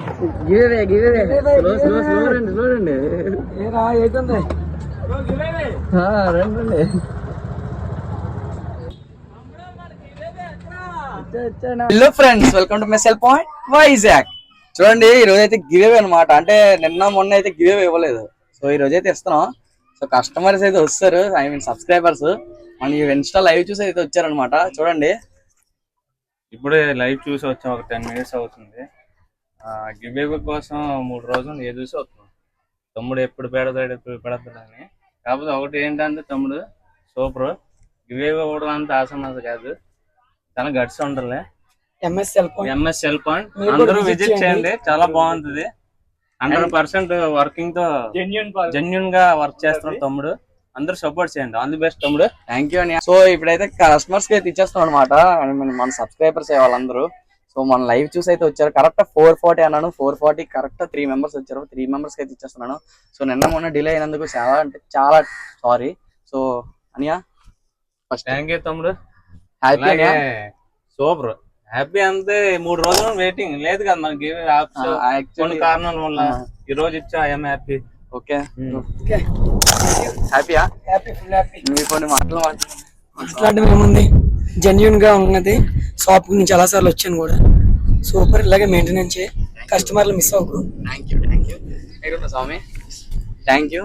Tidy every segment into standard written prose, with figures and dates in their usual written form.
Hello friends, welcome to my cell point Vizag. చూడండి, ఈ రోజు అయితే గివ్ అవే అనమాట. అంటే నిన్న మొన్న అయితే గివ్ అవే ఇవ్వలేదు, సో ఈ రోజు అయితే ఇస్తున్నాం. సో కస్టమర్స్ అయితే వస్తారు, ఐ మీన్ సబ్స్క్రైబర్స్ మన ఇన్స్టా లైవ్ చూసి అయితే వచ్చారనమాట. చూడండి, ఇప్పుడే లైవ్ చూసి వచ్చాం, ఒక 10 minutes అవుతుంది. గివ్ అవే కోసం 3 రోజులు ఏ చూసి వస్తున్నాం. తమ్ముడు ఎప్పుడు పెడతాడని. కాకపోతే ఒకటి ఏంటంటే, తమ్ముడు సూపర్. గివ్ అవే ఇవ్వడం అంత ఆసన్నది కాదు, చాలా గట్స్ ఉండాలి. ఎంఎస్ సెల్ పాయింట్ అందరూ విజిట్ చేయండి, చాలా బాగుంటుంది. 100% వర్కింగ్ తో జెన్యున్ గా వర్క్ చేస్తున్నాడు తమ్ముడు. అందరూ సపోర్ట్ చేయండి. ఆల్ ది బెస్ట్ తమ్ముడు. థ్యాంక్ యూ అని. సో ఇప్పుడైతే కస్టమర్స్ కి అయితే ఇచ్చేస్తున్నాం అనమాట. మన సబ్స్క్రైబర్స్ వాళ్ళందరూ సో మన లైవ్ చూసి అయితే వచ్చారు. కరెక్ట్ 440 అన్నాను, 440 కరెక్ట్ 3 members వచ్చారు. 3 members కి అయితే ఇచ్చేస్తున్నాను. సో నిన్న మొన్న డిలే అయినందుకు చాలా అంటే చాలా సారీ. సో అనియా ఫస్ట్ థ్యాంక్ యూ తమ్ముడు. Happy super happy. అంతే 3 రోజులు వెయిటింగ్ లేదు కదా మనకి, కొన్ని కారణాల వల్ల ఈ రోజు ఇచ్చా. I'm happy. ఓకే హ్యాపీయా? మీ కొన్ని మాట్లాడడం ఏముంది, జెన్యున్ గా ఉన్నది. షాప్ నుంచి చాలా సార్లు వచ్చాను కూడా. సూపర్, ఇలాగే మెయింటెనెన్స్ చేయి, కస్టమర్లు మిస్ అవ్వకు. స్వామి థ్యాంక్ యూ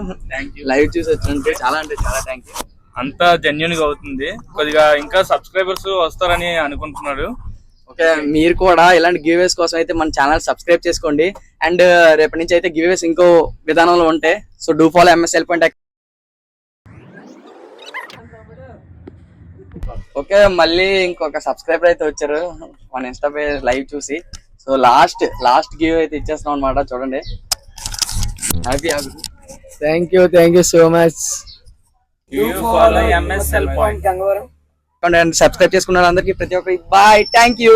లైవ్ చూసి వచ్చినందుకు చాలా అంటే చాలా థ్యాంక్ యూ. అంతా జెన్యున్ గా అవుతుంది. కొద్దిగా ఇంకా సబ్స్క్రైబర్స్ వస్తారని అనుకుంటున్నారు. ఓకే, మీరు కూడా ఇలాంటి గివ్వేస్ కోసం అయితే మన ఛానల్ సబ్స్క్రైబ్ చేసుకోండి. అండ్ రేపటి నుంచి అయితే గివ్వేస్ ఇంకో విధానంలో ఉంటాయి. So do follow MS cell point. Okay, మళ్ళీ ఇంకొక సబ్స్క్రైబర్ అయితే వచ్చారు మన ఇన్స్టా పేజ్ లైవ్ చూసి. సో లాస్ట్ గివ్ అయితే ఇచ్చేస్తున్నాం అనమాట. చూడండి, happy. Thank you so much. Subscribe చేసుకున్నారు అందరికి ప్రతి ఒక్కరికి బాయ్. Thank you.